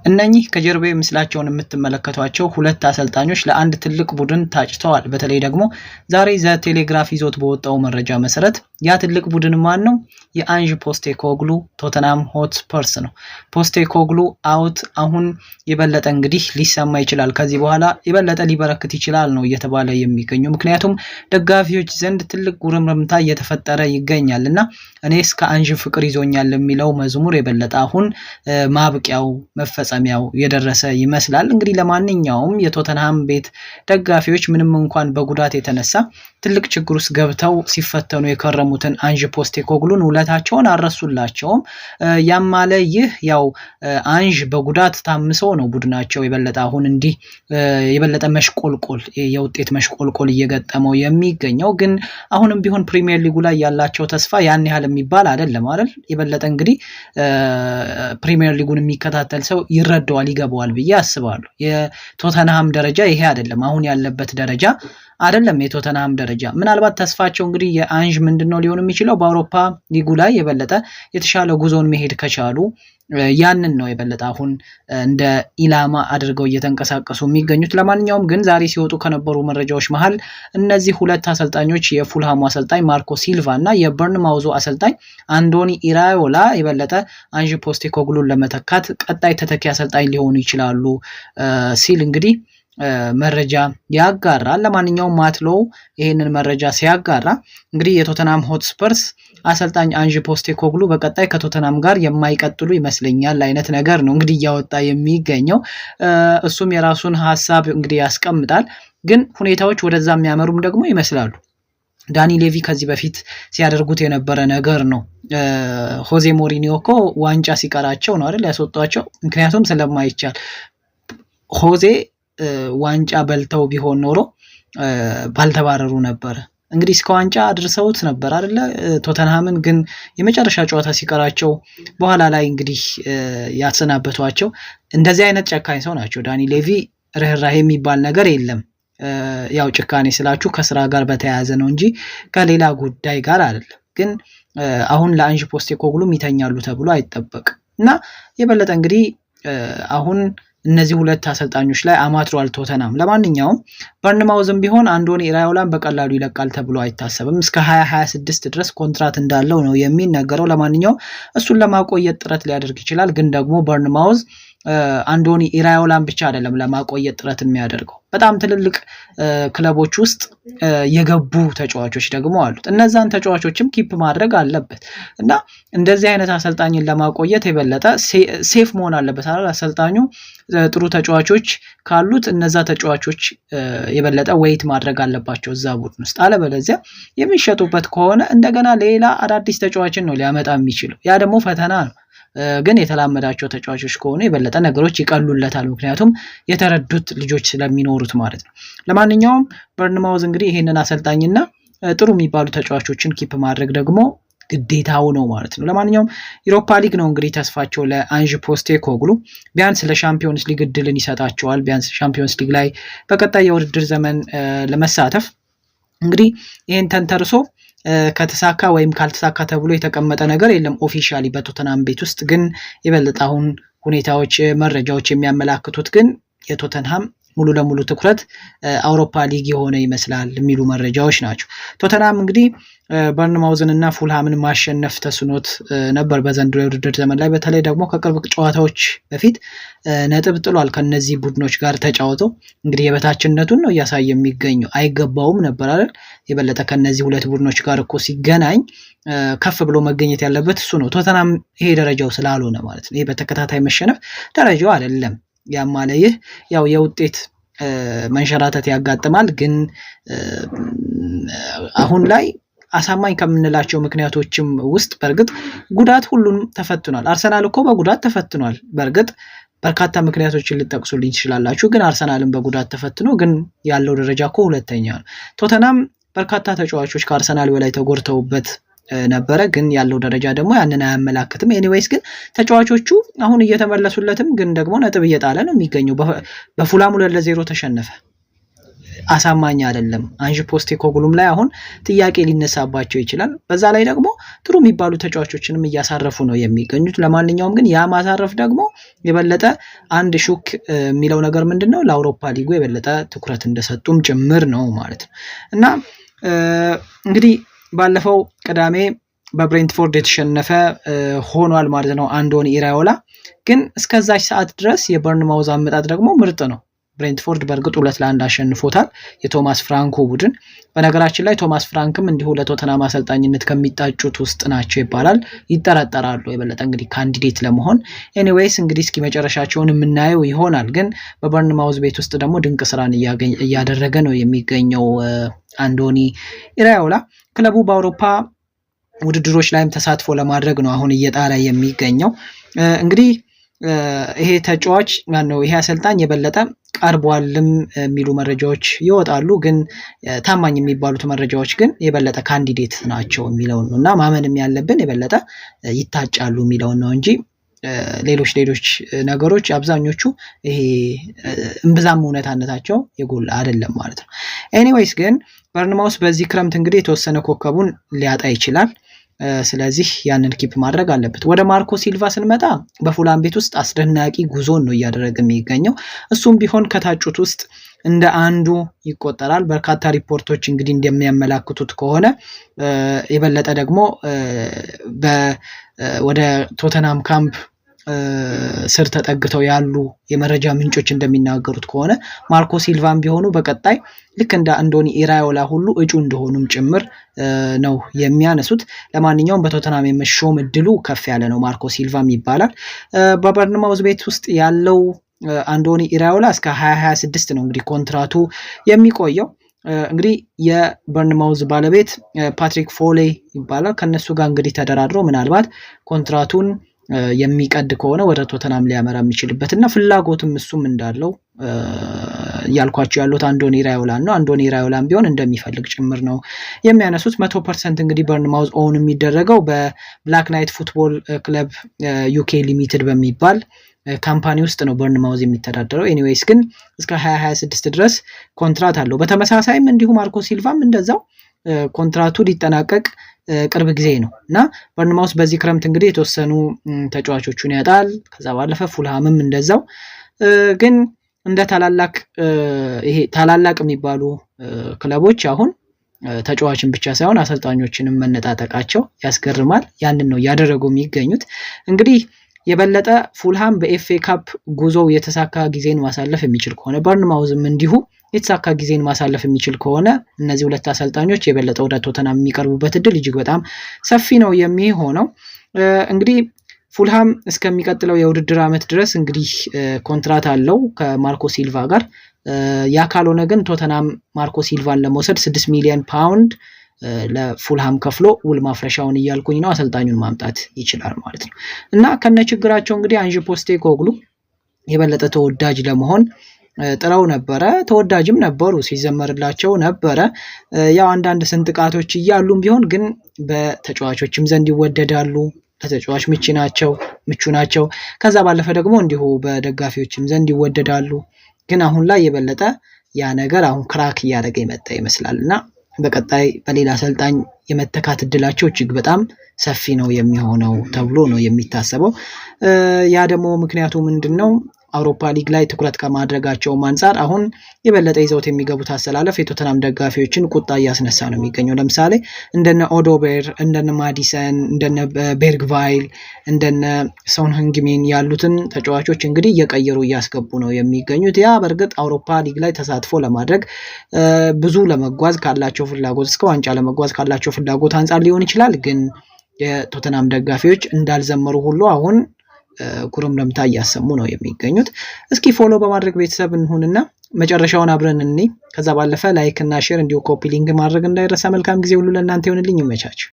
እነኚህ ከጀርባው ምስላቸውን የምትመለከቷቸው ሁለት አሰልጣኞች ለአንድ ትልቅ ቡድን ታጭተዋል። በተለይ ደግሞ ዛሬ ዘ ቴሌግራፍ ይዞት በወጣው መረጃ መሰረት ያ ትልቅ ቡድን ማን ነው? የአንጅ ፖስቴኮግሉ ቶተንሃም ሆትስፐርስ ነው። ፖስቴኮግሉ አውት አሁን የበለጠ እንግዲህ ሊሰማ ይችላል፣ ከዚህ በኋላ የበለጠ ሊበረክት ይችላል ነው እየተባለ የሚገኘው። ምክንያቱም ደጋፊዎች ዘንድ ትልቅ ጉርምርምታ እየተፈጠረ ይገኛልና እኔስ ከአንጅ ፍቅር ይዞኛል የሚለው መዝሙር የበለጠ አሁን ማብቂያው መፈጸሚያው የደረሰ ይመስላል። እንግዲህ ለማንኛውም የቶተንሃም ቤት ደጋፊዎች ምንም እንኳን በጉዳት የተነሳ ትልቅ ችግር ውስጥ ገብተው ሲፈተኑ የከረሙትን አንጅ ፖስቴኮግሉን ውለታቸውን አልረሱላቸውም። ያም ማለ ይህ ያው አንጅ በጉዳት ታምሶ ነው ቡድናቸው የበለጠ አሁን እንዲህ የበለጠ መሽቆልቆል የውጤት መሽቆልቆል እየገጠመው የሚገኘው። ግን አሁንም ቢሆን ፕሪሚየር ሊጉ ላይ ያላቸው ተስፋ ያን ያህል የሚባል አይደለም አይደል? የበለጠ እንግዲህ ፕሪሚየር ሊጉን የሚከታተል ሰው ይረዳዋል ይገባዋል ብዬ አስባለሁ። የቶተንሃም ደረጃ ይሄ አይደለም፣ አሁን ያለበት ደረጃ አይደለም የቶተንሃም ደረጃ። ምናልባት ተስፋቸው እንግዲህ የአንጅ ምንድነው ሊሆን የሚችለው በአውሮፓ ሊጉ ላይ የበለጠ የተሻለ ጉዞን መሄድ ከቻሉ ያንን ነው የበለጠ አሁን እንደ ኢላማ አድርገው እየተንቀሳቀሱ የሚገኙት። ለማንኛውም ግን ዛሬ ሲወጡ ከነበሩ መረጃዎች መሃል እነዚህ ሁለት አሰልጣኞች የፉልሃሙ አሰልጣኝ ማርኮ ሲልቫ እና የበርንማውዙ አሰልጣኝ አንዶኒ ኢራዮላ የበለጠ አንጅ ፖስቴኮግሉን ለመተካት ቀጣይ ተተኪ አሰልጣኝ ሊሆኑ ይችላሉ ሲል እንግዲህ መረጃ ያጋራል። ለማንኛውም ማትሎው ይሄንን መረጃ ሲያጋራ እንግዲህ የቶተንሃም ሆትስፐርስ አሰልጣኝ አንጅ ፖስቴኮግሉ በቀጣይ ከቶተንሃም ጋር የማይቀጥሉ ይመስለኛል አይነት ነገር ነው እንግዲህ እያወጣ የሚገኘው። እሱም የራሱን ሐሳብ እንግዲህ ያስቀምጣል፣ ግን ሁኔታዎች ወደዛ የሚያመሩም ደግሞ ይመስላሉ። ዳኒ ሌቪ ከዚህ በፊት ሲያደርጉት የነበረ ነገር ነው። ሆዜ ሞሪኒዮ እኮ ዋንጫ ሲቀራቸው ነው አይደል ያስወጧቸው፣ ምክንያቱም ስለማይቻል። ሆዜ ዋንጫ በልተው ቢሆን ኖሮ ባልተባረሩ ነበር። እንግዲህ እስከ ዋንጫ አድርሰውት ነበር አይደለ ቶተንሃምን። ግን የመጨረሻ ጨዋታ ሲቀራቸው በኋላ ላይ እንግዲህ ያሰናበቷቸው። እንደዚህ አይነት ጨካኝ ሰው ናቸው ዳኒ ሌቪ። ርህራሄ የሚባል ነገር የለም። ያው ጭካኔ ስላችሁ ከስራ ጋር በተያያዘ ነው እንጂ ከሌላ ጉዳይ ጋር አይደለም። ግን አሁን ለአንጅ ፖስቴኮግሉ ይተኛሉ ተብሎ አይጠበቅም እና የበለጠ እንግዲህ አሁን እነዚህ ሁለት አሰልጣኞች ላይ አማትሯል ቶተንሃም። ለማንኛውም በርንማውዝም ቢሆን አንዶኒ ኢራዮላን በቀላሉ ይለቃል ተብሎ አይታሰብም። እስከ 2026 ድረስ ኮንትራት እንዳለው ነው የሚነገረው። ለማንኛውም እሱን ለማቆየት ጥረት ሊያደርግ ይችላል። ግን ደግሞ በርንማውዝ አንዶኒ ኢራዮላን ብቻ አይደለም ለማቆየት ጥረት የሚያደርገው፣ በጣም ትልልቅ ክለቦች ውስጥ የገቡ ተጫዋቾች ደግሞ አሉት። እነዛን ተጫዋቾችም ኪፕ ማድረግ አለበት እና እንደዚህ አይነት አሰልጣኝን ለማቆየት የበለጠ ሴፍ መሆን አለበት አይደል? አሰልጣኙ ጥሩ ተጫዋቾች ካሉት እነዛ ተጫዋቾች የበለጠ ዌይት ማድረግ አለባቸው እዛ ቡድን ውስጥ። አለበለዚያ የሚሸጡበት ከሆነ እንደገና ሌላ አዳዲስ ተጫዋችን ነው ሊያመጣ የሚችለው። ያ ደግሞ ፈተና ነው። ግን የተላመዳቸው ተጫዋቾች ከሆነ የበለጠ ነገሮች ይቀሉለታል፣ ምክንያቱም የተረዱት ልጆች ስለሚኖሩት ማለት ነው። ለማንኛውም በርንማውዝ እንግዲህ ይሄንን አሰልጣኝና ጥሩ የሚባሉ ተጫዋቾችን ኪፕ ማድረግ ደግሞ ግዴታው ነው ማለት ነው። ለማንኛውም ዩሮፓ ሊግ ነው እንግዲህ ተስፋቸው ለአንጅ ፖስቴኮግሉ። ቢያንስ ለሻምፒዮንስ ሊግ እድልን ይሰጣቸዋል። ቢያንስ ሻምፒዮንስ ሊግ ላይ በቀጣይ የውድድር ዘመን ለመሳተፍ እንግዲህ ይህን ተንተርሶ ከተሳካ ወይም ካልተሳካ ተብሎ የተቀመጠ ነገር የለም ኦፊሻሊ በቶተንሃም ቤት ውስጥ። ግን የበለጠ አሁን ሁኔታዎች መረጃዎች የሚያመላክቱት ግን የቶተንሃም ሙሉ ለሙሉ ትኩረት አውሮፓ ሊግ የሆነ ይመስላል የሚሉ መረጃዎች ናቸው። ቶተንሃም እንግዲህ በርንማውዝን እና ፉልሃምን ማሸነፍ ተስኖት ነበር በዘንድሮ የውድድር ዘመን ላይ። በተለይ ደግሞ ከቅርብ ጨዋታዎች በፊት ነጥብ ጥሏል ከነዚህ ቡድኖች ጋር ተጫውተው። እንግዲህ የበታችነቱን ነው እያሳየ የሚገኘው። አይገባውም ነበር አይደል? የበለጠ ከነዚህ ሁለት ቡድኖች ጋር እኮ ሲገናኝ ከፍ ብሎ መገኘት ያለበት እሱ ነው። ቶተንሃም ይሄ ደረጃው ስላልሆነ ማለት ነው። ይሄ በተከታታይ መሸነፍ ደረጃው አይደለም። ያም ማለ ይህ ያው የውጤት መንሸራተት ያጋጥማል። ግን አሁን ላይ አሳማኝ ከምንላቸው ምክንያቶችም ውስጥ በእርግጥ ጉዳት ሁሉንም ተፈትኗል። አርሰናል እኮ በጉዳት ተፈትኗል። በእርግጥ በርካታ ምክንያቶችን ልጠቅሱልኝ ትችላላችሁ። ግን አርሰናልን በጉዳት ተፈትኖ ግን ያለው ደረጃ እኮ ሁለተኛ ነው። ቶተንሃም በርካታ ተጫዋቾች ከአርሰናል በላይ ተጎድተውበት ነበረ፣ ግን ያለው ደረጃ ደግሞ ያንን አያመላክትም። ኤኒዌይስ ግን ተጫዋቾቹ አሁን እየተመለሱለትም ግን ደግሞ ነጥብ እየጣለ ነው የሚገኘው። በፉላም 2-0 ተሸነፈ። አሳማኝ አይደለም። አንጅ ፖስቴኮግሉም ላይ አሁን ጥያቄ ሊነሳባቸው ይችላል። በዛ ላይ ደግሞ ጥሩ የሚባሉ ተጫዋቾችንም እያሳረፉ ነው የሚገኙት። ለማንኛውም ግን ያ ማሳረፍ ደግሞ የበለጠ አንድ ሹክ የሚለው ነገር ምንድነው ለአውሮፓ ሊጉ የበለጠ ትኩረት እንደሰጡም ጭምር ነው ማለት ነው። እና እንግዲህ ባለፈው ቅዳሜ በብሬንትፎርድ የተሸነፈ ሆኗል ማለት ነው አንዶኒ ኢራዮላ። ግን እስከዛች ሰዓት ድረስ የበርንማውዝ አመጣጥ ደግሞ ምርጥ ነው። ብሬንትፎርድ በእርግጥ 2-1 አሸንፎታል የቶማስ ፍራንኮ ቡድን። በነገራችን ላይ ቶማስ ፍራንክም እንዲሁ ለቶተናም አሰልጣኝነት ከሚጣጩት ውስጥ ናቸው ይባላል። ይጠረጠራሉ የበለጠ እንግዲህ ካንዲዴት ለመሆን። ኤኒዌይስ እንግዲህ እስኪ መጨረሻቸውን የምናየው ይሆናል። ግን በበርንማውዝ ቤት ውስጥ ደግሞ ድንቅ ስራን እያደረገ ነው የሚገኘው አንዶኒ ኢራዮላ። ክለቡ በአውሮፓ ውድድሮች ላይም ተሳትፎ ለማድረግ ነው አሁን እየጣረ የሚገኘው። እንግዲህ ይሄ ተጫዋች ማነው ይሄ አሰልጣኝ የበለጠ ቀርቧልም የሚሉ መረጃዎች ይወጣሉ። ግን ታማኝ የሚባሉት መረጃዎች ግን የበለጠ ካንዲዴት ናቸው የሚለው ነው እና ማመንም ያለብን የበለጠ ይታጫሉ የሚለው ነው እንጂ ሌሎች ነገሮች አብዛኞቹ ይሄ እምብዛም እውነታነታቸው የጎላ አይደለም ማለት ነው። ኤኒዌይስ ግን በርንማውስ በዚህ ክረምት እንግዲህ የተወሰነ ኮከቡን ሊያጣ ይችላል። ስለዚህ ያንን ኪፕ ማድረግ አለበት። ወደ ማርኮ ሲልቫ ስንመጣ በፉላም ቤት ውስጥ አስደናቂ ጉዞን ነው እያደረገ የሚገኘው። እሱም ቢሆን ከታጩት ውስጥ እንደ አንዱ ይቆጠራል። በርካታ ሪፖርቶች እንግዲህ እንደሚያመላክቱት ከሆነ የበለጠ ደግሞ ወደ ቶተናም ካምፕ ስር ተጠግተው ያሉ የመረጃ ምንጮች እንደሚናገሩት ከሆነ ማርኮ ሲልቫም ቢሆኑ በቀጣይ ልክ እንደ አንዶኒ ኢራዮላ ሁሉ እጩ እንደሆኑም ጭምር ነው የሚያነሱት። ለማንኛውም በቶተናም የመሾም እድሉ ከፍ ያለ ነው። ማርኮ ሲልቫም ይባላል። በበርንማውዝ ቤት ውስጥ ያለው አንዶኒ ኢራዮላ እስከ 2026 ነው እንግዲህ ኮንትራቱ የሚቆየው። እንግዲህ የበርንማውዝ ባለቤት ፓትሪክ ፎሌ ይባላል። ከነሱ ጋር እንግዲህ ተደራድሮ ምናልባት ኮንትራቱን የሚቀድ ከሆነ ወደ ቶተናም ሊያመራ የሚችልበትና ፍላጎትም እሱም እንዳለው ያልኳቸው ያሉት አንዶኒ ኢራዮላን ነው። አንዶኒ ኢራዮላን ቢሆን እንደሚፈልግ ጭምር ነው የሚያነሱት። 100% እንግዲህ በርንማውዝ ኦውን የሚደረገው በብላክ ናይት ፉትቦል ክለብ ዩኬ ሊሚትድ በሚባል ካምፓኒ ውስጥ ነው በርንማውዝ የሚተዳደረው። ኤኒዌይስ ግን እስከ 2026 ድረስ ኮንትራት አለው። በተመሳሳይም እንዲሁ ማርኮ ሲልቫም እንደዛው ኮንትራቱ ሊጠናቀቅ ቅርብ ጊዜ ነው እና በርንማውዝ በዚህ ክረምት እንግዲህ የተወሰኑ ተጫዋቾቹን ያጣል። ከዛ ባለፈ ፉልሃምም እንደዛው። ግን እንደ ታላላቅ የሚባሉ ክለቦች አሁን ተጫዋችን ብቻ ሳይሆን አሰልጣኞችንም መነጣጠቃቸው ያስገርማል። ያንን ነው እያደረጉ የሚገኙት። እንግዲህ የበለጠ ፉልሃም በኤፍኤ ካፕ ጉዞው የተሳካ ጊዜን ማሳለፍ የሚችል ከሆነ በርንማውዝም እንዲሁ የተሳካ ጊዜን ማሳለፍ የሚችል ከሆነ እነዚህ ሁለት አሰልጣኞች የበለጠ ወደ ቶተናም የሚቀርቡበት እድል እጅግ በጣም ሰፊ ነው የሚሆነው። እንግዲህ ፉልሃም እስከሚቀጥለው የውድድር ዓመት ድረስ እንግዲህ ኮንትራት አለው ከማርኮ ሲልቫ ጋር። ያ ካልሆነ ግን ቶተናም ማርኮ ሲልቫን ለመውሰድ 6 ሚሊዮን ፓውንድ ለፉልሃም ከፍሎ ውል ማፍረሻውን እያልኩኝ ነው አሰልጣኙን ማምጣት ይችላል ማለት ነው። እና ከነችግራቸው እንግዲህ አንጅ ፖስቴኮግሉ የበለጠ ተወዳጅ ለመሆን ጥረው ነበረ። ተወዳጅም ነበሩ፣ ሲዘመርላቸው ነበረ። ያው አንዳንድ ስንጥቃቶች እያሉም ቢሆን ግን በተጫዋቾችም ዘንድ ይወደዳሉ። ለተጫዋች ምቹ ናቸው። ከዛ ባለፈ ደግሞ እንዲሁ በደጋፊዎችም ዘንድ ይወደዳሉ። ግን አሁን ላይ የበለጠ ያ ነገር አሁን ክራክ እያደረገ የመጣ ይመስላል እና በቀጣይ በሌላ አሰልጣኝ የመተካት እድላቸው እጅግ በጣም ሰፊ ነው የሚሆነው ተብሎ ነው የሚታሰበው። ያ ደግሞ ምክንያቱ ምንድነው? አውሮፓ ሊግ ላይ ትኩረት ከማድረጋቸው አንፃር አሁን የበለጠ ይዘውት የሚገቡት አሰላለፍ የቶተናም ደጋፊዎችን ቁጣ እያስነሳ ነው የሚገኘው። ለምሳሌ እንደነ ኦዶቤር፣ እንደነ ማዲሰን፣ እንደነ ቤርግቫይል፣ እንደነ ሶን ህንግሚን ያሉትን ተጫዋቾች እንግዲህ እየቀየሩ እያስገቡ ነው የሚገኙት። ያ በእርግጥ አውሮፓ ሊግ ላይ ተሳትፎ ለማድረግ ብዙ ለመጓዝ ካላቸው ፍላጎት እስከ ዋንጫ ለመጓዝ ካላቸው ፍላጎት አንፃር ሊሆን ይችላል። ግን የቶተናም ደጋፊዎች እንዳልዘመሩ ሁሉ አሁን ኩርምርምታ እያሰሙ ነው የሚገኙት። እስኪ ፎሎ በማድረግ ቤተሰብ እንሁንና መጨረሻውን አብረን እንይ። ከዛ ባለፈ ላይክ እና ሼር እንዲሁ ኮፒ ሊንክ ማድረግ እንዳይረሳ። መልካም ጊዜ ሁሉ ለእናንተ ይሁንልኝ። ይመቻችሁ።